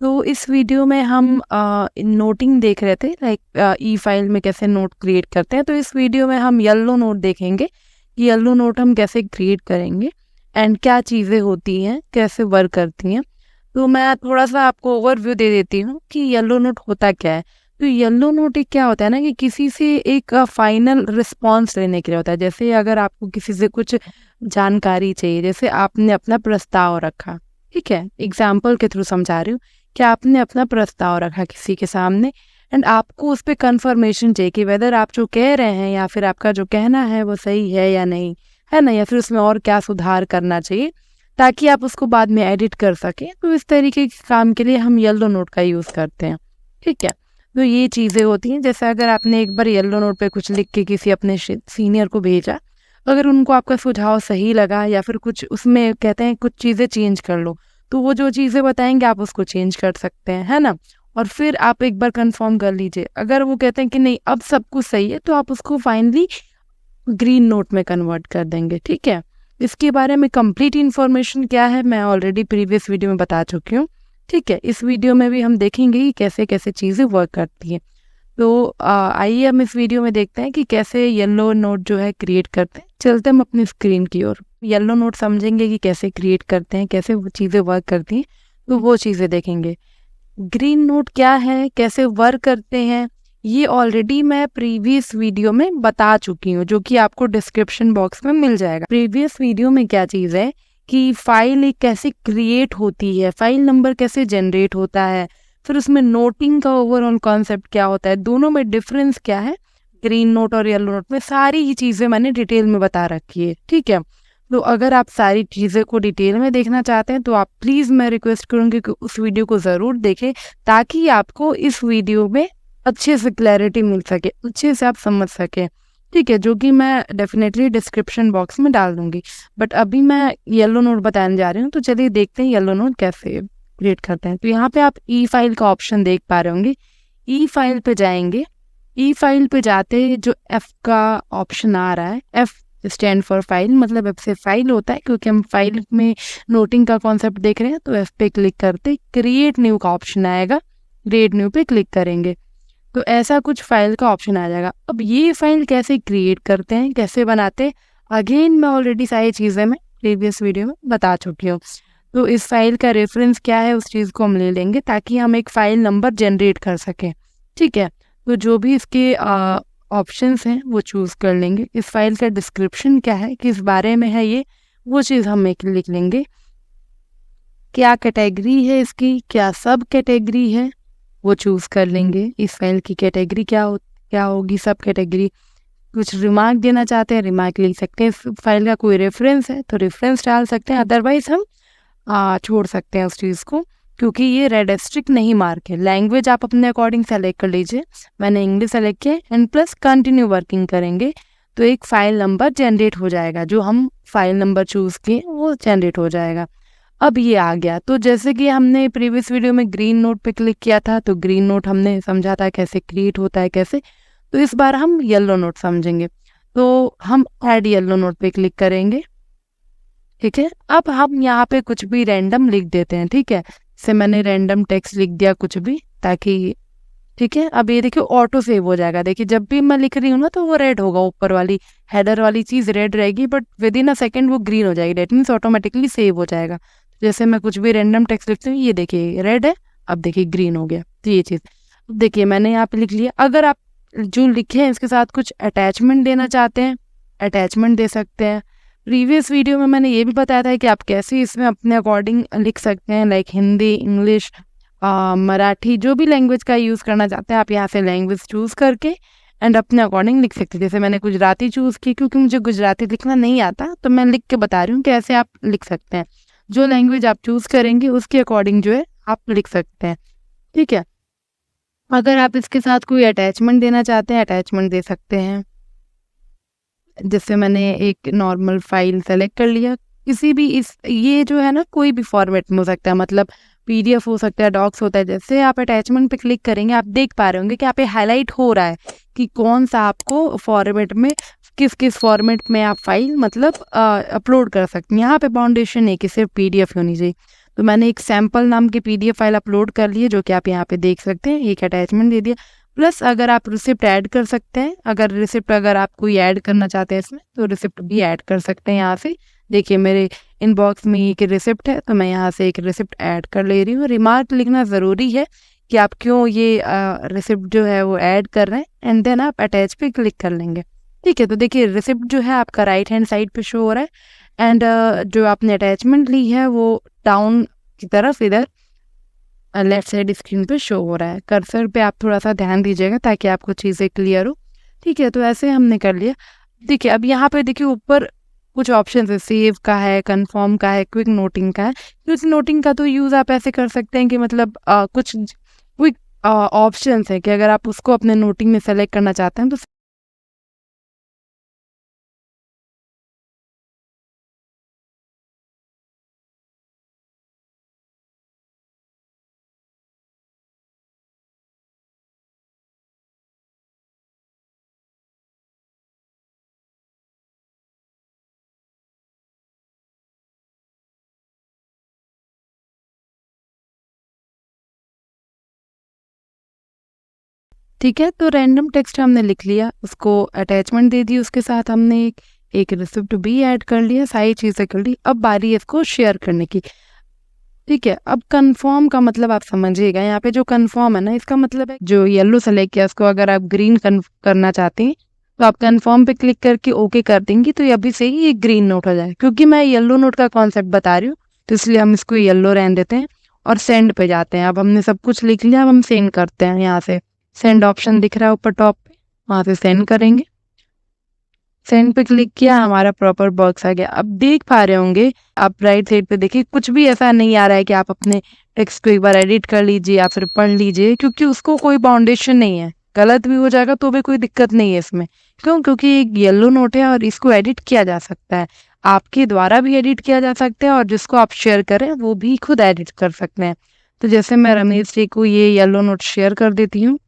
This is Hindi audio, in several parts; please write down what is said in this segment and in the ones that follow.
तो इस वीडियो में हम नोटिंग देख रहे थे, लाइक ई फाइल में कैसे नोट क्रिएट करते हैं। तो इस वीडियो में हम येलो नोट देखेंगे कि येलो नोट हम कैसे क्रिएट करेंगे एंड क्या चीज़ें होती हैं, कैसे वर्क करती हैं। तो मैं थोड़ा सा आपको ओवरव्यू दे देती हूँ कि येलो नोट होता क्या है। तो येलो नोट एक क्या होता है ना कि किसी से एक फाइनल रिस्पॉन्स लेने के लिए होता है। जैसे अगर आपको किसी से कुछ जानकारी चाहिए, जैसे आपने अपना प्रस्ताव रखा, ठीक है, एग्जाम्पल के थ्रू समझा रही हूँ कि आपने अपना प्रस्ताव रखा किसी के सामने एंड आपको उस पर कंफर्मेशन चाहिए कि वेदर आप जो कह रहे हैं या फिर आपका जो कहना है वो सही है या नहीं, है ना, या फिर उसमें और क्या सुधार करना चाहिए ताकि आप उसको बाद में एडिट कर सकें। तो इस तरीके के काम के लिए हम येलो नोट का यूज़ करते हैं, ठीक है। तो ये चीज़ें होती हैं। जैसे अगर आपने एक बार येलो नोट पे कुछ लिख के किसी अपने सीनियर को भेजा, अगर उनको आपका सुझाव सही लगा या फिर कुछ उसमें कहते हैं कुछ चीज़ें चेंज कर लो, तो वो जो चीज़ें बताएंगे आप उसको चेंज कर सकते हैं, है ना। और फिर आप एक बार कंफर्म कर लीजिए। अगर वो कहते हैं कि नहीं अब सब कुछ सही है, तो आप उसको फाइनली ग्रीन नोट में कन्वर्ट कर देंगे, ठीक है। इसके बारे में कंप्लीट इन्फॉर्मेशन क्या है मैं ऑलरेडी प्रीवियस वीडियो में बता चुकी हूँ, ठीक है। इस वीडियो में भी हम देखेंगे कि कैसे कैसे चीज़ें वर्क करती हैं। तो आइए हम इस वीडियो में देखते हैं कि कैसे येलो नोट जो है क्रिएट करते हैं। चलते हम अपनी स्क्रीन की ओर। येलो नोट समझेंगे कि कैसे क्रिएट करते हैं, कैसे वो चीज़ें वर्क करती हैं, तो वो चीज़ें देखेंगे। ग्रीन नोट क्या है, कैसे वर्क करते हैं, ये ऑलरेडी मैं प्रीवियस वीडियो में बता चुकी हूँ, जो कि आपको डिस्क्रिप्शन बॉक्स में मिल जाएगा। प्रीवियस वीडियो में क्या चीज़ है कि फाइल एक कैसे क्रिएट होती है, फाइल नंबर कैसे जनरेट होता है, फिर उसमें नोटिंग का ओवरऑल कॉन्सेप्ट क्या होता है, दोनों में डिफरेंस क्या है, ग्रीन नोट और येलो नोट में, सारी ही चीज़ें मैंने डिटेल में बता रखी है, ठीक है। तो अगर आप सारी चीज़ें को डिटेल में देखना चाहते हैं तो आप प्लीज़, मैं रिक्वेस्ट करूँगी कि उस वीडियो को ज़रूर देखें ताकि आपको इस वीडियो में अच्छे से क्लैरिटी मिल सके, अच्छे से आप समझ सकें, ठीक है, जो कि मैं डेफिनेटली डिस्क्रिप्शन बॉक्स में डाल दूंगी। बट अभी मैं येलो नोट बताने जा रही हूँ, तो चलिए देखते हैं येलो नोट कैसे क्रिएट करते हैं। तो यहाँ पे आप ई फाइल का ऑप्शन देख पा रहे होंगे। ई फाइल पे जाएंगे। ई फाइल पे जाते जो एफ का ऑप्शन आ रहा है, एफ स्टैंड फॉर फाइल, मतलब एफ से फाइल होता है, क्योंकि हम फाइल में नोटिंग का कॉन्सेप्ट देख रहे हैं। तो एफ पे क्लिक करते क्रिएट न्यू का ऑप्शन आएगा, क्रिएट न्यू पे क्लिक करेंगे तो ऐसा कुछ फाइल का ऑप्शन आ जाएगा। अब ये फाइल कैसे क्रिएट करते हैं, कैसे बनाते हैं, अगेन मैं ऑलरेडी सारी चीज़ें मैं प्रीवियस वीडियो में बता चुकी हूँ। तो इस फाइल का रेफरेंस क्या है उस चीज़ को हम ले लेंगे ताकि हम एक फाइल नंबर जनरेट कर सकें, ठीक है। तो जो भी इसके ऑप्शंस हैं वो चूज़ कर लेंगे। इस फाइल का डिस्क्रिप्शन क्या है, किस बारे में है ये, वो चीज़ हम एक लिख लेंगे। क्या कैटेगरी है इसकी, क्या सब कैटेगरी है, वो चूज़ कर लेंगे। इस फाइल की कैटेगरी क्या होगी, सब कैटेगरी। कुछ रिमार्क देना चाहते हैं, रिमार्क लिख सकते हैं। इस फाइल का कोई रेफरेंस है तो रेफरेंस डाल सकते हैं, अदरवाइज हम छोड़ सकते हैं उस चीज़ को, क्योंकि ये रेड स्ट्रिक नहीं मार्क है। लैंग्वेज आप अपने अकॉर्डिंग सेलेक्ट कर लीजिए। मैंने इंग्लिश सेलेक्ट किया एंड प्लस कंटिन्यू वर्किंग करेंगे तो एक फाइल नंबर जनरेट हो जाएगा, जो हम फाइल नंबर चूज़ किए वो जनरेट हो जाएगा। अब ये आ गया। तो जैसे कि हमने प्रीवियस वीडियो में ग्रीन नोट पे क्लिक किया था, तो ग्रीन नोट हमने समझा था कैसे क्रिएट होता है कैसे। तो इस बार हम येलो नोट समझेंगे। तो हम ऐड येलो नोट पे क्लिक करेंगे, ठीक है। अब हम यहाँ पे कुछ भी रैंडम लिख देते हैं, ठीक है। जैसे मैंने रैंडम टेक्स्ट लिख दिया कुछ भी, ताकि, ठीक है। अब ये देखिए ऑटो सेव हो जाएगा। देखिए जब भी मैं लिख रही हूँ ना तो वो रेड होगा, ऊपर वाली हेडर वाली चीज़ रेड रहेगी, but with in a second वो ग्रीन हो जाएगी। डेट मीन्स ऑटोमेटिकली सेव हो जाएगा। जैसे मैं कुछ भी रैंडम टेक्स्ट लिखती हूँ, ये देखिए रेड है, अब देखिए ग्रीन हो गया। तो ये चीज़ देखिए मैंने यहाँ पे लिख लिया। अगर आप जो लिखे हैं इसके साथ कुछ अटैचमेंट देना चाहते हैं, अटैचमेंट दे सकते हैं। प्रीवियस वीडियो में मैंने ये भी बताया था कि आप कैसे इसमें अपने अकॉर्डिंग लिख सकते हैं, लाइक हिंदी, इंग्लिश, मराठी, जो भी लैंग्वेज का यूज़ करना चाहते हैं आप यहाँ से लैंग्वेज चूज़ करके एंड अपने अकॉर्डिंग लिख सकते हैं। जैसे मैंने गुजराती चूज़ की, क्योंकि मुझे गुजराती लिखना नहीं आता, तो मैं लिख के बता रही हूँ कैसे आप लिख सकते हैं। जो लैंग्वेज आप चूज़ करेंगे उसके अकॉर्डिंग जो है आप लिख सकते हैं, ठीक है। अगर आप इसके साथ कोई अटैचमेंट देना चाहते हैं, अटैचमेंट दे सकते हैं। जैसे मैंने एक नॉर्मल फाइल सेलेक्ट कर लिया, किसी भी ये जो है ना कोई भी फॉर्मेट में हो सकता है, मतलब PDF हो सकता है, डॉक्स होता है। जैसे आप अटैचमेंट पे क्लिक करेंगे आप देख पा रहे होंगे कि यहाँ पे हाईलाइट हो रहा है कि कौन सा आपको फॉर्मेट में, किस किस फॉर्मेट में आप फाइल मतलब अपलोड कर सकते हैं। यहाँ पे बाउंडेशन है कि सिर्फ PDF होनी चाहिए। तो मैंने एक सैम्पल नाम की PDF फाइल अपलोड कर ली है, जो कि आप यहाँ पे देख सकते हैं। एक अटैचमेंट दे दिया, प्लस अगर आप रिसिप्ट ऐड कर सकते हैं, अगर आप कोई ऐड करना चाहते हैं इसमें, तो रिसिप्ट भी ऐड कर सकते हैं यहाँ से। देखिए मेरे इनबॉक्स में एक रिसिप्ट है, तो मैं यहाँ से एक रिसिप्ट ऐड कर ले रही हूँ। रिमार्क लिखना ज़रूरी है कि आप क्यों ये रिसिप्ट जो है वो ऐड कर रहे हैं, एंड देन आप अटैच पे क्लिक कर लेंगे। ठीक है, तो देखिए रिसिप्ट जो है आपका राइट हैंड साइड पे शो हो रहा है, एंड जो आपने अटैचमेंट ली है वो डाउन की तरफ इधर लेफ्ट साइड स्क्रीन पे शो हो रहा है। कर्सर पे आप थोड़ा सा ध्यान दीजिएगा ताकि आपको चीज़ें क्लियर हो। ठीक है, तो ऐसे हमने कर लिया। देखिए अब यहाँ पे देखिए ऊपर कुछ ऑप्शन है, सेव का है, कन्फर्म का है, क्विक नोटिंग का है। क्विक नोटिंग का तो यूज़ आप ऐसे कर सकते हैं कि मतलब कुछ क्विक ऑप्शन है कि अगर आप उसको अपने नोटिंग में सेलेक्ट करना चाहते हैं तो ठीक है। तो रैंडम टेक्स्ट हमने लिख लिया, उसको अटैचमेंट दे दी, उसके साथ हमने एक रिसिप्ट भी ऐड कर लिया, सारी चीज़ें कर ली। अब बारी है इसको शेयर करने की। ठीक है, अब कन्फर्म का मतलब आप समझिएगा। यहाँ पे जो कन्फर्म है ना, इसका मतलब है जो येलो सेलेक्ट किया उसको अगर आप ग्रीन करना चाहते हैं तो आप कन्फर्म पे क्लिक करके ओके कर देंगी, तो अभी से ही ये ग्रीन नोट हो जाए। क्योंकि मैं येलो नोट का कॉन्सेप्ट बता रही हूँ तो इसलिए हम इसको येलो रहने देते हैं और सेंड पे जाते हैं। अब हमने सब कुछ लिख लिया, अब हम सेंड करते हैं। यहाँ से सेंड ऑप्शन दिख रहा है ऊपर टॉप पे, वहाँ से सेंड करेंगे। सेंड पे क्लिक किया, हमारा प्रॉपर बॉक्स आ गया। अब देख पा रहे होंगे आप राइट साइड पे, देखिए कुछ भी ऐसा नहीं आ रहा है कि आप अपने टेक्स्ट को एक बार एडिट कर लीजिए या फिर पढ़ लीजिए, क्योंकि उसको कोई बाउंडेशन नहीं है। गलत भी हो जाएगा तो भी कोई दिक्कत नहीं है इसमें। क्यों? क्योंकि एक येलो नोट है और इसको एडिट किया जा सकता है, आपके द्वारा भी एडिट किया जा सकता है और जिसको आप शेयर करें वो भी खुद एडिट कर सकते हैं। तो जैसे मैं रमेश जी को ये येलो नोट शेयर कर देती हूँ।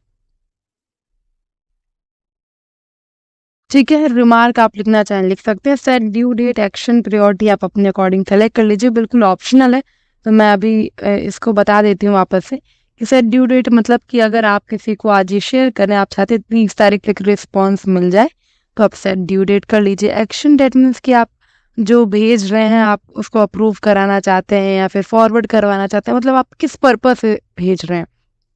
ठीक है, रिमार्क आप लिखना चाहें लिख सकते हैं। Set due date, action, priority आप अपने अकॉर्डिंग सेलेक्ट कर लीजिए, बिल्कुल ऑप्शनल है। तो मैं अभी इसको बता देती हूँ वापस से कि सेट ड्यू डेट मतलब कि अगर आप किसी को आज ही शेयर करें, आप चाहते 30 तारीख तक रिस्पॉन्स मिल जाए, तो आप सेट ड्यू डेट कर लीजिए। एक्शन डेट मीन्स कि आप जो भेज रहे हैं आप उसको अप्रूव कराना चाहते हैं या फिर फॉरवर्ड करवाना चाहते हैं, मतलब आप किस पर्पज से भेज रहे हैं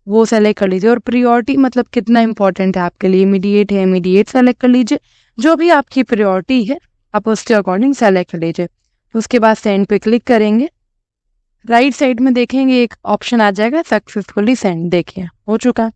वो सेलेक्ट कर लीजिए। और प्रायोरिटी मतलब कितना इंपॉर्टेंट है आपके लिए, इमीडिएट है, इमीडिएट सेलेक्ट कर लीजिए। जो भी आपकी प्रायोरिटी है आप उसके अकॉर्डिंग सेलेक्ट कर लीजिए। उसके बाद सेंड पे क्लिक करेंगे। राइट साइड में देखेंगे एक ऑप्शन आ जाएगा सक्सेसफुली सेंड, देखिए हो चुका।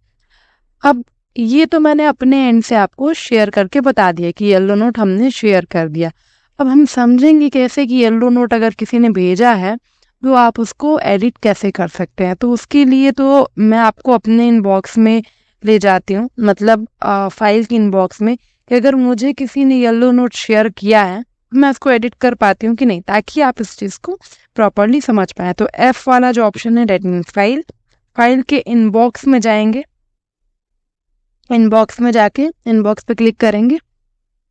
अब ये तो मैंने अपने एंड से आपको शेयर करके बता दिया कि येलो नोट हमने शेयर कर दिया। अब हम समझेंगे कैसे कि येलो नोट अगर किसी ने भेजा है तो आप उसको एडिट कैसे कर सकते हैं। तो उसके लिए तो मैं आपको अपने इनबॉक्स में ले जाती हूँ, मतलब फाइल की इनबॉक्स में, कि अगर मुझे किसी ने येलो नोट शेयर किया है मैं उसको एडिट कर पाती हूँ कि नहीं, ताकि आप इस चीज़ को प्रॉपरली समझ पाए। तो F वाला जो ऑप्शन है, डेट मीन्स फाइल के इनबॉक्स में जाएंगे। इनबॉक्स में जाके इनबॉक्स पे क्लिक करेंगे।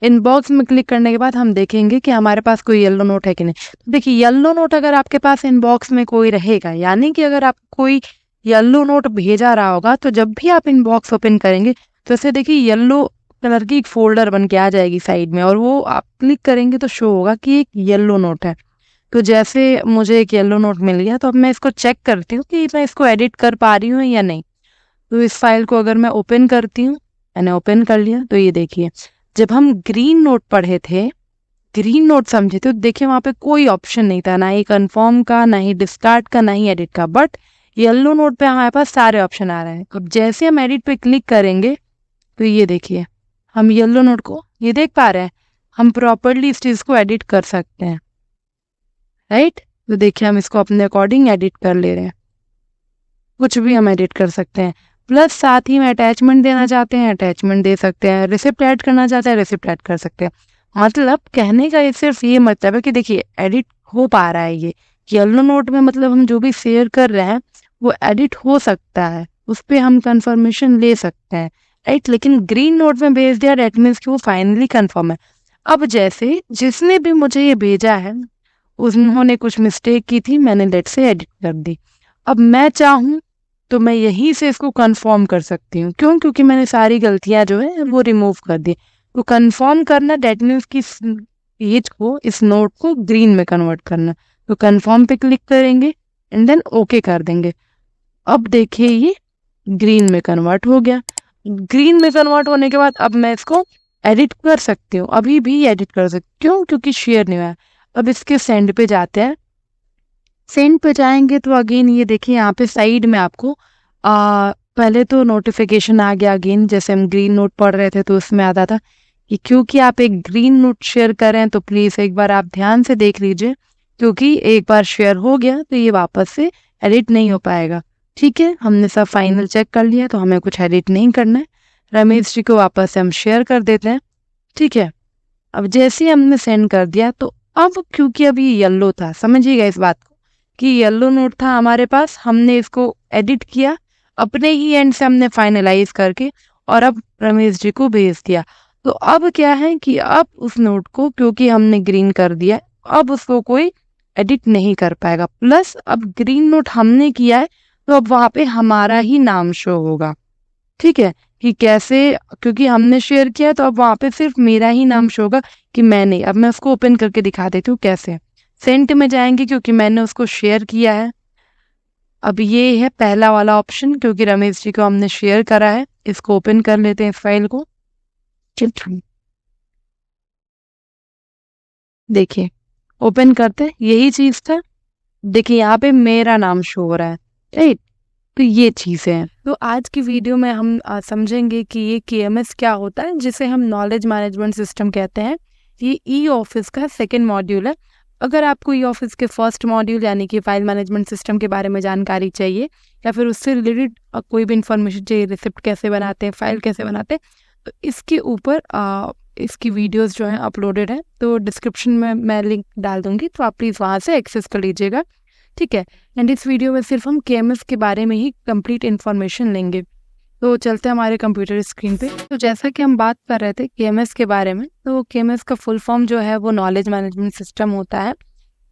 इनबॉक्स में क्लिक करने के बाद हम देखेंगे कि हमारे पास कोई येलो नोट है कि नहीं। तो देखिए येलो नोट अगर आपके पास इनबॉक्स में कोई रहेगा, यानी कि अगर आप कोई येलो नोट भेजा रहा होगा, तो जब भी आप इनबॉक्स ओपन करेंगे तो ऐसे देखिए येलो कलर की एक फोल्डर बन के आ जाएगी साइड में, और वो आप क्लिक करेंगे तो शो होगा कि एक येलो नोट है। तो जैसे मुझे एक येलो नोट मिल गया, तो अब मैं इसको चेक करती हूँ कि मैं इसको एडिट कर पा रही हूँ या नहीं। तो इस फाइल को अगर मैं ओपन करती हूँ, मैंने ओपन कर लिया, तो ये देखिए जब हम ग्रीन नोट पढ़े थे, ग्रीन नोट समझे थे, तो देखिए वहां पे कोई ऑप्शन नहीं था, ना ही कन्फर्म का, ना ही डिस्कार्ड का, ना ही एडिट का। बट येलो नोट पे हमारे पास सारे ऑप्शन आ रहे हैं। अब जैसे हम एडिट पे क्लिक करेंगे तो ये देखिए हम येलो नोट को ये देख पा रहे हैं, हम प्रॉपरली इस चीज को एडिट कर सकते हैं, राइट। तो देखिए हम इसको अपने अकॉर्डिंग एडिट कर ले रहे हैं, कुछ भी हम एडिट कर सकते हैं। प्लस साथ ही में अटैचमेंट देना चाहते हैं, अटैचमेंट दे सकते हैं, रिसिप्ट ऐड करना चाहते हैं, रिसिप्ट ऐड कर सकते हैं। मतलब कहने का सिर्फ ये मतलब है कि देखिए एडिट हो पा रहा है। ये येलो नोट में मतलब हम जो भी शेयर कर रहे हैं वो एडिट हो सकता है, उस पर हम कंफर्मेशन ले सकते हैं, राइट। लेकिन ग्रीन नोट में भेज दिया, डेट मीन्स कि वो फाइनली कंफर्म है। अब जैसे जिसने भी मुझे ये भेजा है उन्होंने कुछ मिस्टेक की थी, मैंने लेट से एडिट कर दी। अब मैं चाहूँ तो मैं यहीं से इसको कन्फर्म कर सकती हूँ। क्यों? क्योंकि मैंने सारी गलतियाँ जो है वो रिमूव कर दी। तो कन्फर्म करना डेट मीन्स कि इस पेज को, इस नोट को ग्रीन में कन्वर्ट करना। तो कन्फर्म पे क्लिक करेंगे एंड देन ओके कर देंगे। अब देखिए ये ग्रीन में कन्वर्ट हो गया। ग्रीन में कन्वर्ट होने के बाद अब मैं इसको एडिट कर सकती हूँ, अभी भी एडिट कर सकती हूँ क्योंकि शेयर नहीं हुआ है। अब इसके सेंड पे जाते हैं। सेंड पे जाएंगे तो अगेन ये देखिए यहाँ पे साइड में आपको पहले तो नोटिफिकेशन आ गया। अगेन जैसे हम ग्रीन नोट पढ़ रहे थे तो उसमें आता था कि क्योंकि आप एक ग्रीन नोट शेयर करें तो प्लीज एक बार आप ध्यान से देख लीजिए, क्योंकि एक बार शेयर हो गया तो ये वापस से एडिट नहीं हो पाएगा। ठीक है, हमने सब फाइनल चेक कर लिया तो हमें कुछ एडिट नहीं करना है। रमेश जी को वापस से हम शेयर कर देते हैं। ठीक है, अब जैसे ही हमने सेंड कर दिया तो अब क्योंकि अभी येलो था, समझिएगा इस बात को कि येलो नोट था हमारे पास, हमने इसको एडिट किया अपने ही एंड से, हमने फाइनलाइज करके और अब रमेश जी को भेज दिया। तो अब क्या है कि अब उस नोट को क्योंकि हमने ग्रीन कर दिया, अब उसको कोई एडिट नहीं कर पाएगा। प्लस अब ग्रीन नोट हमने किया है तो अब वहां पे हमारा ही नाम शो होगा। ठीक है, कि कैसे, क्योंकि हमने शेयर किया तो अब वहां पे सिर्फ मेरा ही नाम शो होगा कि मैंने। अब मैं उसको ओपन करके दिखा देती हूँ कैसे। सेंट में जाएंगे क्योंकि मैंने उसको शेयर किया है। अब ये है पहला वाला ऑप्शन, क्योंकि रमेश जी को हमने शेयर करा है। इसको ओपन कर लेते हैं इस फाइल को। देखिए ओपन करते, यही चीज था। देखिए यहाँ पे मेरा नाम शो हो रहा है, राइट। तो ये चीज़ है। तो आज की वीडियो में हम समझेंगे कि ये KMS क्या होता है, जिसे हम नॉलेज मैनेजमेंट सिस्टम कहते हैं। ये ई ऑफिस का सेकंड मॉड्यूल है। अगर आपको ई ऑफिस के फर्स्ट मॉड्यूल यानी कि फाइल मैनेजमेंट सिस्टम के बारे में जानकारी चाहिए या फिर उससे रिलेटेड कोई भी इंफॉर्मेशन चाहिए, रिसिप्ट कैसे बनाते हैं, फाइल कैसे बनाते हैं, तो इसके ऊपर इसकी वीडियोस जो हैं अपलोडेड है। तो डिस्क्रिप्शन में मैं लिंक डाल दूंगी, तो आप प्लीज़ वहाँ से एक्सेस कर लीजिएगा। ठीक है, एंड इस वीडियो में सिर्फ हम KMS के बारे में ही कंप्लीट इन्फॉर्मेशन लेंगे। तो चलते हैं हमारे कंप्यूटर स्क्रीन पे। तो जैसा कि हम बात कर रहे थे KMS के बारे में, तो KMS का फुल फॉर्म जो है वो नॉलेज मैनेजमेंट सिस्टम होता है।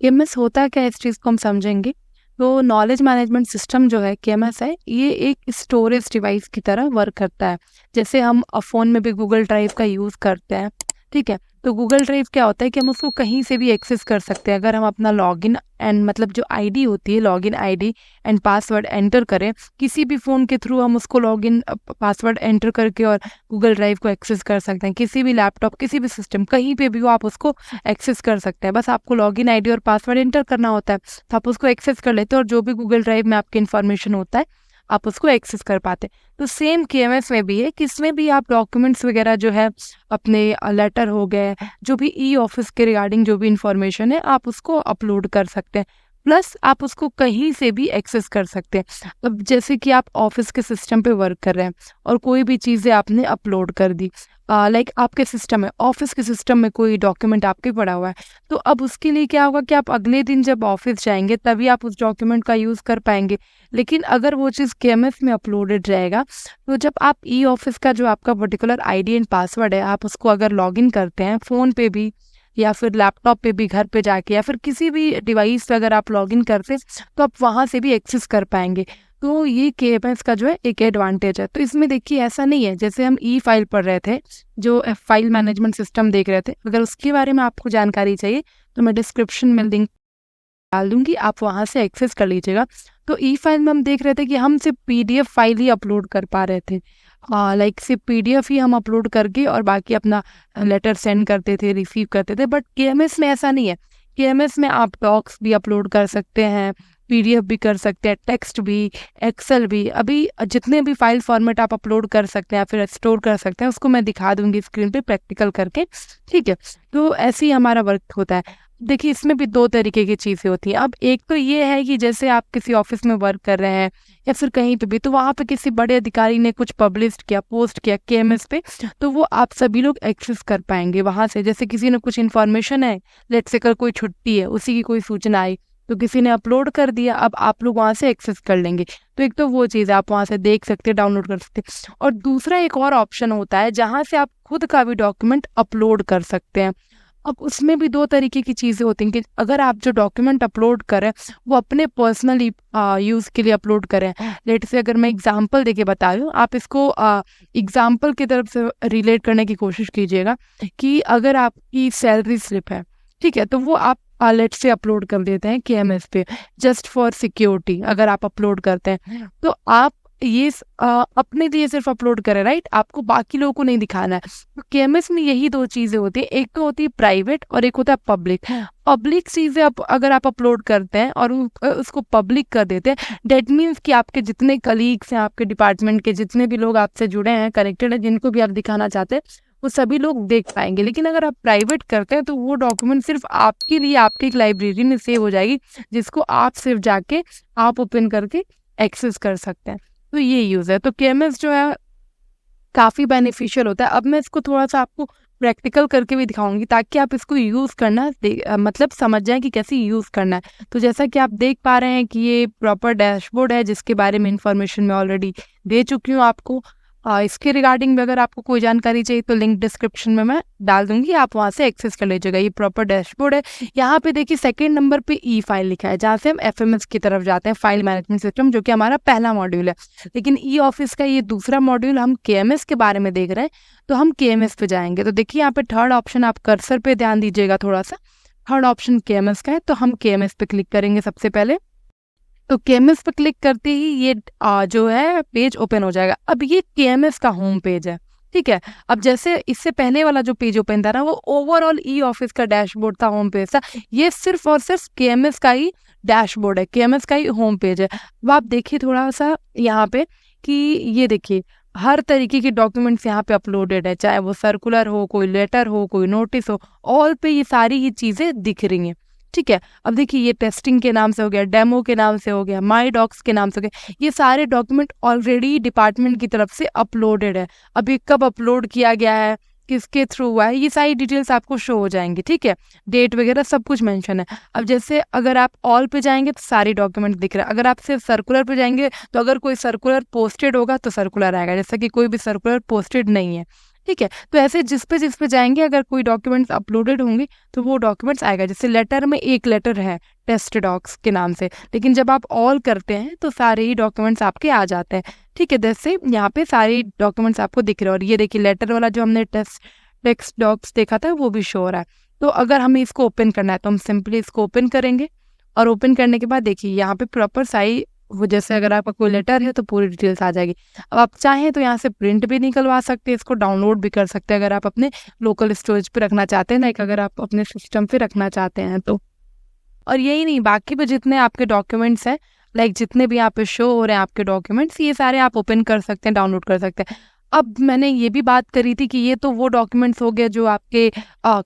KMS होता क्या है इस चीज़ को हम समझेंगे। तो नॉलेज मैनेजमेंट सिस्टम जो है KMS है, ये एक स्टोरेज डिवाइस की तरह वर्क करता है। जैसे हम फ़ोन में भी गूगल ड्राइव का यूज़ करते हैं। ठीक है, तो गूगल ड्राइव क्या होता है कि हम उसको कहीं से भी एक्सेस कर सकते हैं। अगर हम अपना लॉगिन एंड मतलब जो आईडी होती है, login ID and password enter करें, किसी भी फ़ोन के थ्रू हम उसको लॉगिन पासवर्ड एंटर करके और गूगल ड्राइव को एक्सेस कर सकते हैं। किसी भी लैपटॉप, किसी भी सिस्टम, कहीं पे भी हो आप उसको एक्सेस कर सकते हैं। बस आपको लॉगिन आईडी और पासवर्ड एंटर करना होता है, तो आप उसको एक्सेस कर लेते हैं और जो भी गूगल ड्राइव में आपकी इन्फॉर्मेशन होता है आप उसको एक्सेस कर पाते। तो सेम KMS में भी है कि इसमें भी आप डॉक्यूमेंट्स वगैरह जो है, अपने लेटर हो गए, जो भी ई ऑफिस के रिगार्डिंग जो भी इंफॉर्मेशन है, आप उसको अपलोड कर सकते हैं। प्लस आप उसको कहीं से भी एक्सेस कर सकते हैं। अब जैसे कि आप ऑफिस के सिस्टम पे वर्क कर रहे हैं और कोई भी चीज़ें आपने अपलोड कर दी, लाइक आपके सिस्टम है, ऑफिस के सिस्टम में कोई डॉक्यूमेंट आपके पड़ा हुआ है, तो अब उसके लिए क्या होगा कि आप अगले दिन जब ऑफिस जाएंगे तभी आप उस डॉक्यूमेंट का यूज़ कर पाएंगे। लेकिन अगर वो चीज़ KMS में अपलोडेड रहेगा, तो जब आप ई ऑफिस का जो आपका पर्टिकुलर आईडी एंड पासवर्ड है, आप उसको अगर लॉगिन करते हैं फ़ोन पे भी या फिर लैपटॉप पे भी, घर पे जाके या फिर किसी भी डिवाइस पे अगर आप लॉगिन करते तो आप वहाँ से भी एक्सेस कर पाएंगे। तो ये KMS का जो है एक एडवांटेज है। तो इसमें देखिए ऐसा नहीं है, जैसे हम ई फाइल पढ़ रहे थे, जो फाइल मैनेजमेंट सिस्टम देख रहे थे, अगर उसके बारे में आपको जानकारी चाहिए तो मैं डिस्क्रिप्शन में लिंक डाल दूंगी, आप वहाँ से एक्सेस कर लीजिएगा। तो ई फाइल में हम देख रहे थे कि हम सिर्फ PDF फाइल ही अपलोड कर पा रहे थे, लाइक सिर्फ PDF ही हम अपलोड करके और बाकी अपना लेटर सेंड करते थे, रिसीव करते थे। बट KMS में ऐसा नहीं है। KMS में आप डॉक्स भी अपलोड कर सकते हैं, PDF भी कर सकते हैं, टेक्स्ट भी, एक्सेल भी, अभी जितने भी फाइल फॉर्मेट आप अपलोड कर सकते हैं या फिर स्टोर कर सकते हैं, उसको मैं दिखा दूंगी स्क्रीन पे प्रैक्टिकल करके। ठीक है, तो ऐसे ही हमारा वर्क होता है। देखिए इसमें भी दो तरीके की चीज़ें होती हैं। अब एक तो ये है कि जैसे आप किसी ऑफिस में वर्क कर रहे हैं या फिर कहीं पे भी, तो वहाँ पे किसी बड़े अधिकारी ने कुछ पब्लिश किया, पोस्ट किया KMS पे, तो वो आप सभी लोग एक्सेस कर पाएंगे वहाँ से। जैसे किसी ने कुछ इन्फॉर्मेशन है, लेट्स से कल कोई छुट्टी है, उसी की कोई सूचना आई तो किसी ने अपलोड कर दिया, अब आप लोग वहाँ से एक्सेस कर लेंगे। तो एक तो वो चीज़ आप वहाँ से देख सकते हैं, डाउनलोड कर सकते हैं। और दूसरा एक और ऑप्शन होता है जहाँ से आप खुद का भी डॉक्यूमेंट अपलोड कर सकते हैं। अब उसमें भी दो तरीके की चीज़ें होती हैं कि अगर आप जो डॉक्यूमेंट अपलोड करें वो अपने पर्सनली यूज़ के लिए अपलोड करें। लेट से अगर मैं एग्जांपल देके बता रही हूँ, आप इसको एग्जांपल की तरफ से रिलेट करने की कोशिश कीजिएगा कि अगर आपकी सैलरी स्लिप है, ठीक है, तो वो आप लेट से अपलोड कर देते हैं KMS पे जस्ट फॉर सिक्योरिटी। अगर आप अपलोड करते हैं तो आप ये अपने लिए सिर्फ अपलोड करें, राइट, आपको बाकी लोगों को नहीं दिखाना है। तो KMS में यही दो चीजें होती है, एक तो होती है प्राइवेट और एक होता है पब्लिक। पब्लिक चीजें अगर आप अपलोड करते हैं और उसको पब्लिक कर देते हैं, डेट मीन्स कि आपके जितने कलीग्स हैं, आपके डिपार्टमेंट के जितने भी लोग आपसे जुड़े हैं, कनेक्टेड है, जिनको भी आप दिखाना चाहते हैं, वो सभी लोग देख पाएंगे। लेकिन अगर आप प्राइवेट करते हैं तो वो डॉक्यूमेंट सिर्फ आपके लिए आपकी एक लाइब्रेरी में सेव हो जाएगी, जिसको आप सिर्फ जाके आप ओपन करके एक्सेस कर सकते हैं। तो ये यूज़ है। तो KMS जो है काफ़ी बेनिफिशियल होता है। अब मैं इसको थोड़ा सा आपको प्रैक्टिकल करके भी दिखाऊंगी ताकि आप इसको यूज़ करना मतलब समझ जाएं कि कैसे यूज़ करना है। तो जैसा कि आप देख पा रहे हैं कि ये प्रॉपर डैशबोर्ड है जिसके बारे में इंफॉर्मेशन मैं ऑलरेडी दे चुकी हूँ आपको। इसके रिगार्डिंग भी अगर आपको कोई जानकारी चाहिए तो लिंक डिस्क्रिप्शन में मैं डाल दूंगी, आप वहाँ से एक्सेस कर लीजिएगा। ये प्रॉपर डैशबोर्ड है। यहाँ पे देखिए सेकंड नंबर पे ई फाइल लिखा है, जहाँ से हम FMS की तरफ जाते हैं, फाइल मैनेजमेंट सिस्टम, जो कि हमारा पहला मॉड्यूल है। लेकिन ई ऑफिस का ये दूसरा मॉड्यूल, हम KMS के बारे में देख रहे हैं, तो हम KMS पे जाएंगे। तो देखिए यहाँ पे थर्ड ऑप्शन, आप कर्सर पे ध्यान दीजिएगा थोड़ा सा, थर्ड ऑप्शन KMS का है, तो हम KMS पे क्लिक करेंगे सबसे पहले। तो KMS पे क्लिक करते ही ये जो है पेज ओपन हो जाएगा। अब ये KMS का होम पेज है, ठीक है। अब जैसे इससे पहले वाला जो पेज ओपन था ना, वो ओवरऑल ई ऑफिस का डैशबोर्ड था, होम पेज था। ये सिर्फ और सिर्फ KMS का ही डैशबोर्ड है, KMS का ही होम पेज है। अब आप देखिए थोड़ा सा यहाँ पे कि ये देखिए हर तरीके के डॉक्यूमेंट्स यहाँ पे अपलोडेड है, चाहे वो सर्कुलर हो, कोई लेटर हो, कोई नोटिस हो, ऑल पे ये सारी ही चीजें दिख रही हैं, ठीक है। अब देखिए ये टेस्टिंग के नाम से हो गया, डेमो के नाम से हो गया, माई डॉक्स के नाम से हो गया। ये सारे डॉक्यूमेंट ऑलरेडी डिपार्टमेंट की तरफ से अपलोडेड है। अभी कब अपलोड किया गया है, किसके थ्रू हुआ है, ये सारी डिटेल्स आपको शो हो जाएंगी, ठीक है। डेट वगैरह सब कुछ मेंशन है। अब जैसे अगर आप ऑल पे जाएंगे तो सारे डॉक्यूमेंट दिख रहे हैं। अगर आप सिर्फ सर्कुलर पे जाएंगे तो अगर कोई सर्कुलर पोस्टेड होगा तो सर्कुलर आएगा, जैसा कि कोई भी सर्कुलर पोस्टेड नहीं है, ठीक है। तो ऐसे जिस पे जाएंगे अगर कोई डॉक्यूमेंट्स अपलोडेड होंगे तो वो डॉक्यूमेंट्स आएगा। जैसे लेटर में एक लेटर है टेस्ट डॉक्स के नाम से, लेकिन जब आप ऑल करते हैं तो सारे ही डॉक्यूमेंट्स आपके आ जाते हैं, ठीक है। जैसे यहाँ पे सारे डॉक्यूमेंट्स आपको दिख रहे हैं। और ये देखिए लेटर वाला जो हमने टेक्स्ट डॉक्स देखा था वो भी शो हो रहा है। तो अगर हमें इसको ओपन करना है तो हम सिंपली इसको ओपन करेंगे, और ओपन करने के बाद देखिए यहाँ पे प्रॉपर सारी, वो जैसे अगर आपका कोई लेटर है तो पूरी डिटेल्स आ जाएगी। अब आप चाहें तो यहाँ से प्रिंट भी निकलवा सकते हैं, इसको डाउनलोड भी कर सकते हैं अगर आप अपने लोकल स्टोरेज पे रखना चाहते हैं, लाइक अगर आप अपने सिस्टम पे रखना चाहते हैं तो। और यही नहीं, बाकी भी जितने आपके डॉक्यूमेंट्स हैं, लाइक जितने भी यहाँ पे शो हो रहे हैं आपके डॉक्यूमेंट्स, ये सारे आप ओपन कर सकते हैं, डाउनलोड कर सकते हैं। अब मैंने ये भी बात करी थी कि ये तो वो डॉक्यूमेंट्स हो गए जो आपके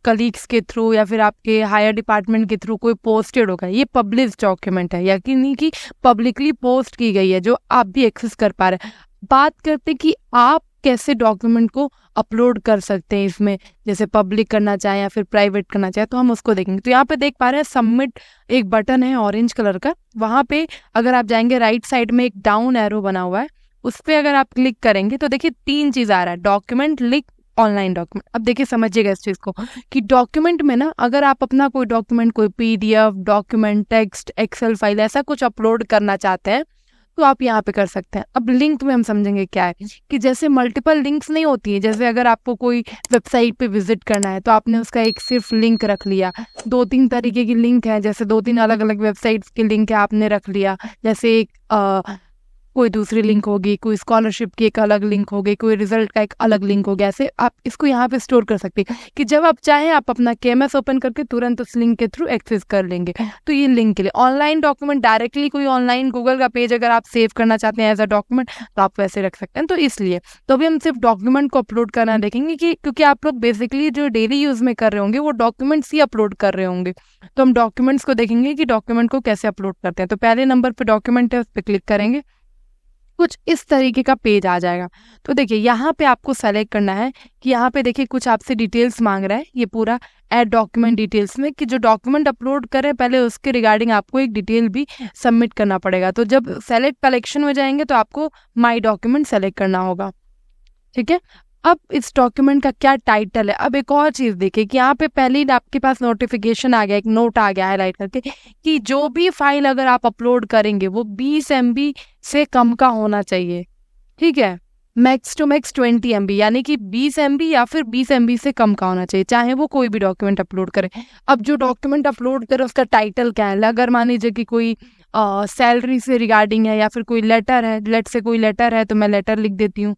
कलीग्स के थ्रू या फिर आपके हायर डिपार्टमेंट के थ्रू कोई पोस्टेड होगा। ये पब्लिश डॉक्यूमेंट है, यानी कि पब्लिकली पोस्ट की गई है, जो आप भी एक्सेस कर पा रहे हैं। बात करते कि आप कैसे डॉक्यूमेंट को अपलोड कर सकते हैं इसमें, जैसे पब्लिक करना चाहें या फिर प्राइवेट करना चाहें, तो हम उसको देखेंगे। तो यहाँ पे देख पा रहे हैं सबमिट एक बटन है ऑरेंज कलर का, वहाँ पे अगर आप जाएंगे राइट साइड में एक डाउन एरो बना हुआ है, उस पर अगर आप क्लिक करेंगे तो देखिए 3 चीज आ रहा है, डॉक्यूमेंट, लिंक, ऑनलाइन डॉक्यूमेंट। अब देखिए समझिएगा इस चीज को कि डॉक्यूमेंट में ना, अगर आप अपना कोई डॉक्यूमेंट, कोई PDF document, text, Excel file, ऐसा कुछ अपलोड करना चाहते हैं तो आप यहाँ पे कर सकते हैं। अब लिंक में हम समझेंगे क्या है कि जैसे मल्टीपल लिंक्स नहीं होती है, जैसे अगर आपको कोई वेबसाइट पे विजिट करना है तो आपने उसका एक सिर्फ लिंक रख लिया, 2-3 तरीके की लिंक है, जैसे 2-3 अलग अलग वेबसाइट्स के लिंक है आपने रख लिया, जैसे एक कोई दूसरी लिंक होगी, कोई स्कॉलरशिप की एक अलग लिंक होगी, कोई रिजल्ट का एक अलग लिंक हो गया, ऐसे आप इसको यहाँ पे स्टोर कर सकते हैं कि जब आप चाहें आप अपना KMS ओपन करके तुरंत उस लिंक के थ्रू एक्सेस कर लेंगे। तो ये लिंक के लिए ऑनलाइन डॉक्यूमेंट, डायरेक्टली कोई ऑनलाइन गूगल का पेज अगर आप सेव करना चाहते हैं एज अ डॉक्यूमेंट तो आप वैसे रख सकते हैं। तो इसलिए तो अभी हम सिर्फ डॉक्यूमेंट को अपलोड करना देखेंगे कि क्योंकि आप लोग बेसिकली जो डेली यूज में कर रहे होंगे वो डॉक्यूमेंट्स ही अपलोड कर रहे होंगे, तो हम डॉक्यूमेंट्स को देखेंगे कि डॉक्यूमेंट को कैसे अपलोड करते हैं। तो पहले नंबर पर डॉक्यूमेंट है, उस पर क्लिक करेंगे, कुछ इस तरीके का पेज आ जाएगा। तो देखिए यहाँ पे आपको सेलेक्ट करना है कि यहाँ पे देखिए कुछ आपसे डिटेल्स मांग रहा है, ये पूरा ऐड डॉक्यूमेंट डिटेल्स में कि जो डॉक्यूमेंट अपलोड करें पहले उसके रिगार्डिंग आपको एक डिटेल भी सबमिट करना पड़ेगा। तो जब सेलेक्ट कलेक्शन में जाएंगे तो आपको माई डॉक्यूमेंट सेलेक्ट करना होगा, ठीक है। अब इस डॉक्यूमेंट का क्या टाइटल है। अब एक और चीज़ देखिए कि यहाँ पे पहले ही आपके पास नोटिफिकेशन आ गया, एक नोट आ गया हाईलाइट करके कि जो भी फाइल अगर आप अपलोड करेंगे वो 20 MB से कम का होना चाहिए, ठीक है। मैक्स टू मैक्स 20 MB, यानी कि 20 MB या फिर 20 MB से कम का होना चाहिए, चाहे वो कोई भी डॉक्यूमेंट अपलोड करे। अब जो डॉक्यूमेंट अपलोड करे उसका टाइटल क्या है, अगर मान लीजिए कि कोई सैलरी से रिगार्डिंग है या फिर कोई लेटर है, लेट से कोई लेटर है तो मैं लेटर लिख देती हूँ।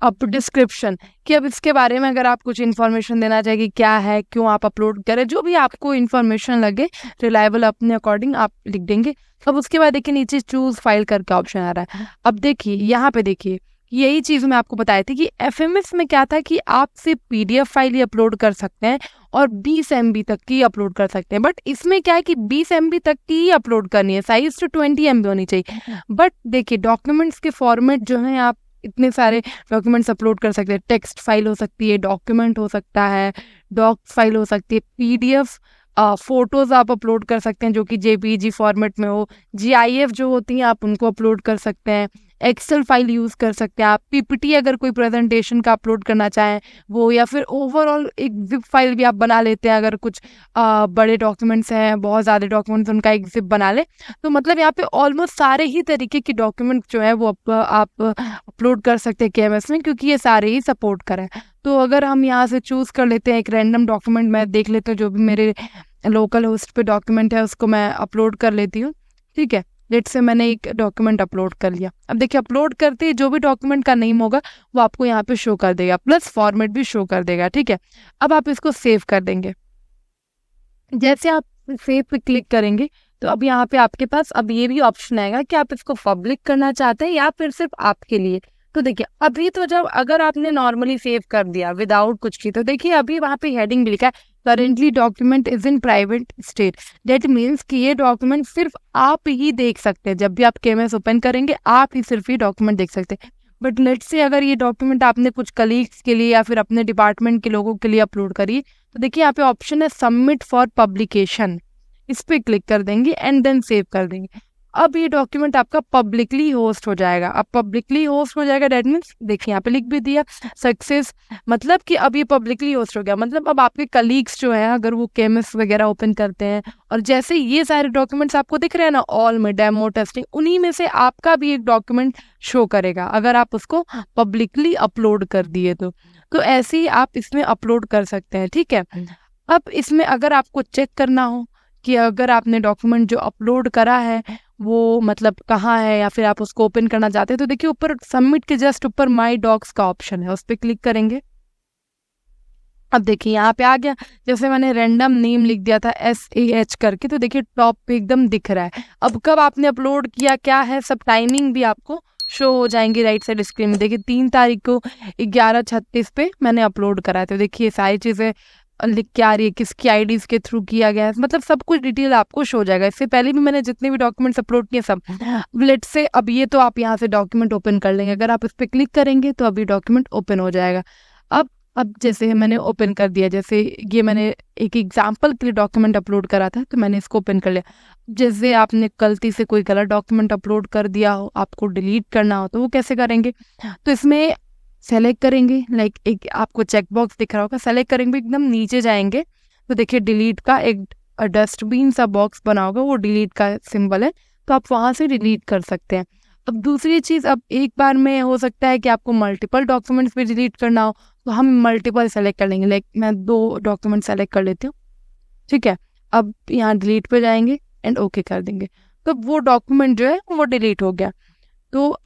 अब डिस्क्रिप्शन कि अब इसके बारे में अगर आप कुछ इन्फॉर्मेशन देना चाहिए कि क्या है, क्यों आप अपलोड करें, जो भी आपको इन्फॉर्मेशन लगे रिलायबल अपने अकॉर्डिंग आप लिख देंगे। अब उसके बाद देखिए नीचे चूज फाइल करके ऑप्शन आ रहा है। अब देखिए यहाँ पे देखिए यही चीज़ मैं आपको बताई थी कि FMS में क्या था कि आप सिर्फ PDF फाइल ही अपलोड कर सकते हैं और 20 MB तक की अपलोड कर सकते हैं। बट इसमें क्या है कि 20 MB तक की ही अपलोड करनी है, साइज तो 20 MB होनी चाहिए। बट देखिए डॉक्यूमेंट्स के फॉर्मेट जो है आप इतने सारे डॉक्यूमेंट्स अपलोड कर सकते हैं। टेक्स्ट फाइल हो सकती है, डॉक्यूमेंट हो सकता है, डॉक फाइल हो सकती है, PDF फोटोज आप अपलोड कर सकते हैं जो कि JPG फॉर्मेट में हो, GIF जो होती हैं आप उनको अपलोड कर सकते हैं, एक्सेल फाइल यूज़ कर सकते हैं आप, PPT अगर कोई प्रेजेंटेशन का अपलोड करना चाहें वो, या फिर ओवरऑल एक जिप फाइल भी आप बना लेते हैं अगर कुछ बड़े डॉक्यूमेंट्स हैं, बहुत ज़्यादा डॉक्यूमेंट्स उनका एक जिप बना ले। तो मतलब यहाँ पे ऑलमोस्ट सारे ही तरीके के डॉक्यूमेंट जो है वो आप अपलोड कर सकते हैं KMS में, क्योंकि ये सारे ही सपोर्ट करें। तो अगर हम यहाँ से चूज़ कर लेते हैं एक रैंडम डॉक्यूमेंट, मैं देख लेती हूँ जो भी मेरे लोकल होस्ट पे डॉक्यूमेंट है उसको मैं अपलोड कर लेती हूँ, ठीक है। लेट से मैंने एक डॉक्यूमेंट अपलोड कर लिया। अब देखिए अपलोड करते ही जो भी डॉक्यूमेंट का नेम होगा वो आपको यहाँ पे शो कर देगा, प्लस फॉर्मेट भी शो कर देगा, ठीक है। अब आप इसको सेव कर देंगे। जैसे आप सेव पे क्लिक करेंगे तो अब यहाँ पे आपके पास अब ये भी ऑप्शन आएगा कि आप इसको पब्लिक करना चाहते हैं या फिर सिर्फ आपके लिए। तो देखिए अभी तो जब अगर आपने नॉर्मली सेव कर दिया विदाउट कुछ की, तो देखिए अभी वहाँ पे हेडिंग भी लिखा है currently document is in private state. That means कि ये डॉक्यूमेंट सिर्फ आप ही देख सकते हैं, जब भी आप KMS ओपन करेंगे आप ही सिर्फ ये डॉक्यूमेंट देख सकते हैं। बट लेट्स से अगर ये डॉक्यूमेंट आपने कुछ कलीग्स के लिए या फिर अपने डिपार्टमेंट के लोगों के लिए अपलोड करी, तो देखिए यहाँ पे ऑप्शन है सबमिट फॉर पब्लिकेशन, इस पे क्लिक कर देंगे एंड देन सेव कर देंगे। अब ये डॉक्यूमेंट आपका पब्लिकली होस्ट हो जाएगा। अब पब्लिकली होस्ट हो जाएगा दैट मीन्स देखिए यहाँ पे लिख भी दिया सक्सेस, मतलब कि अब ये पब्लिकली होस्ट हो गया। मतलब अब आपके कलीग्स जो है अगर वो KMS वगैरह ओपन करते हैं और जैसे ये सारे डॉक्यूमेंट्स आपको दिख रहे हैं ना ऑल में डेमो टेस्टिंग, उन्हीं में से आपका भी एक डॉक्यूमेंट शो करेगा अगर आप उसको पब्लिकली अपलोड कर दिए तो ऐसे ही आप इसमें अपलोड कर सकते हैं, ठीक है। अब इसमें अगर आपको चेक करना हो कि अगर आपने डॉक्यूमेंट जो अपलोड करा है वो मतलब कहाँ है या फिर आप उसको ओपन करना चाहते हैं, तो देखिए ऊपर सबमिट के जस्ट ऊपर माई डॉक्स का ऑप्शन है, उस पर क्लिक करेंगे। अब देखिए यहाँ पे आ गया, जैसे मैंने रैंडम नेम लिख दिया था SAH करके, तो देखिए टॉप पे एकदम दिख रहा है। अब कब आपने अपलोड किया क्या है सब टाइमिंग भी आपको शो हो जाएंगे राइट साइड स्क्रीन में। देखिए 3 तारीख को 11:36 पे मैंने अपलोड करा है, तो देखिए सारी चीज़ें लिख के आ रही है, किसकी IDs के थ्रू किया गया है, मतलब सब कुछ डिटेल आपको शो हो जाएगा। इससे पहले भी मैंने जितने भी डॉक्यूमेंट्स अपलोड किए सब। लेट से अब ये तो आप यहाँ से डॉक्यूमेंट ओपन कर लेंगे, अगर आप इस पर क्लिक करेंगे तो अभी डॉक्यूमेंट ओपन हो जाएगा। अब जैसे मैंने ओपन कर दिया, जैसे ये मैंने एक एग्जाम्पल के लिए डॉक्यूमेंट अपलोड करा था तो मैंने इसको ओपन कर लिया। जैसे आपने गलती से कोई गलत डॉक्यूमेंट अपलोड कर दिया हो, आपको डिलीट करना हो, तो वो कैसे करेंगे, तो इसमें सेलेक्ट करेंगे, लाइक एक आपको चेकबॉक्स दिख रहा होगा, सेलेक्ट करेंगे, एकदम नीचे जाएंगे तो देखिए डिलीट का एक डस्टबिन सा बॉक्स बना होगा, वो डिलीट का सिंबल है, तो आप वहाँ से डिलीट कर सकते हैं। अब दूसरी चीज़, अब एक बार में हो सकता है कि आपको मल्टीपल डॉक्यूमेंट्स भी डिलीट करना हो, तो हम मल्टीपल सेलेक्ट कर लेंगे, लाइक मैं 2 डॉक्यूमेंट सेलेक्ट कर लेती हूँ, ठीक है। अब यहाँ डिलीट पे जाएंगे एंड ओके कर देंगे, तो वो डॉक्यूमेंट जो है वो डिलीट हो गया। तो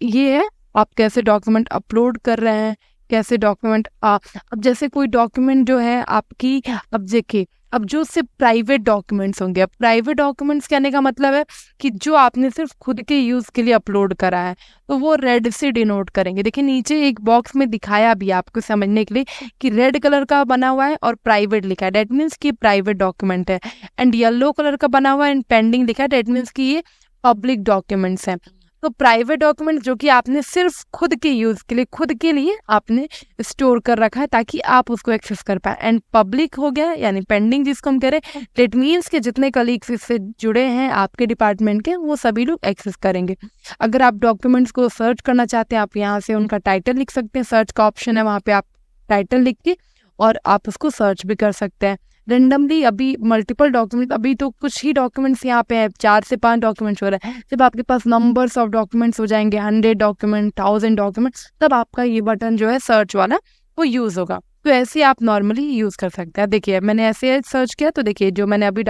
ये है आप कैसे डॉक्यूमेंट अपलोड कर रहे हैं, कैसे डॉक्यूमेंट अब जैसे कोई डॉक्यूमेंट जो है आपकी, अब देखिए अब जो सिर्फ प्राइवेट डॉक्यूमेंट्स होंगे, अब प्राइवेट डॉक्यूमेंट्स कहने का मतलब है कि जो आपने सिर्फ खुद के यूज़ के लिए अपलोड करा है, तो वो रेड से डिनोट करेंगे। देखिए नीचे एक बॉक्स में दिखाया भी आपको समझने के लिए कि रेड कलर का बना हुआ है और प्राइवेट लिखा है, डेट मीन्स कि प्राइवेट डॉक्यूमेंट है, एंड येलो कलर का बना हुआ है एंड पेंडिंग लिखा है, डेट मीन्स कि ये पब्लिक डॉक्यूमेंट्स हैं। तो प्राइवेट डॉक्यूमेंट जो कि आपने सिर्फ खुद के यूज के लिए, खुद के लिए आपने स्टोर कर रखा है ताकि आप उसको एक्सेस कर पाए। एंड पब्लिक हो गया यानी पेंडिंग जिसको हम कह रहे हैं, डेट मीन्स के जितने कलीग्स इससे जुड़े हैं आपके डिपार्टमेंट के, वो सभी लोग एक्सेस करेंगे। अगर आप डॉक्यूमेंट्स को सर्च करना चाहते हैं, आप यहाँ से उनका टाइटल लिख सकते हैं, सर्च का ऑप्शन है, वहाँ पे आप टाइटल लिख के और आप उसको सर्च भी कर सकते हैं रेंडमली। अभी मल्टीपल डॉक्यूमेंट, अभी तो कुछ ही डॉक्यूमेंट्स यहाँ पे है, 4 से 5 डॉक्यूमेंट्स हो रहा है। जब आपके पास नंबर्स ऑफ डॉक्यूमेंट्स हो जाएंगे, 100 डॉक्यूमेंट, 1000 डॉक्यूमेंट्स, तब आपका ये बटन जो है सर्च वाला वो यूज होगा। तो ऐसे आप नॉर्मली यूज कर सकते हैं। देखिए मैंने ऐसे सर्च किया तो देखिए जो मैंने अभी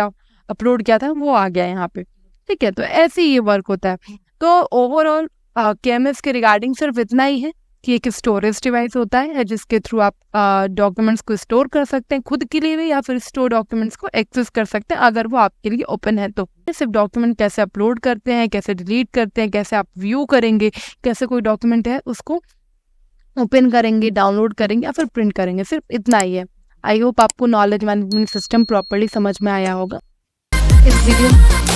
अपलोड किया था वो आ गया यहाँ पे, ठीक है। तो ऐसे ही ये वर्क होता है। तो ओवरऑल KMS के रिगार्डिंग सिर्फ इतना ही है कि एक स्टोरेज डिवाइस होता है जिसके थ्रू आप डॉक्यूमेंट्स को स्टोर कर सकते हैं खुद के लिए भी, या फिर स्टोर डॉक्यूमेंट्स को एक्सेस कर सकते हैं अगर वो आपके लिए ओपन है। तो सिर्फ डॉक्यूमेंट कैसे अपलोड करते हैं, कैसे डिलीट करते हैं, कैसे आप व्यू करेंगे, कैसे कोई डॉक्यूमेंट है उसको ओपन करेंगे, डाउनलोड करेंगे या फिर प्रिंट करेंगे, सिर्फ इतना ही है। आई होप आपको नॉलेज मैनेजमेंट सिस्टम प्रॉपर्ली समझ में आया होगा। इस वीडियो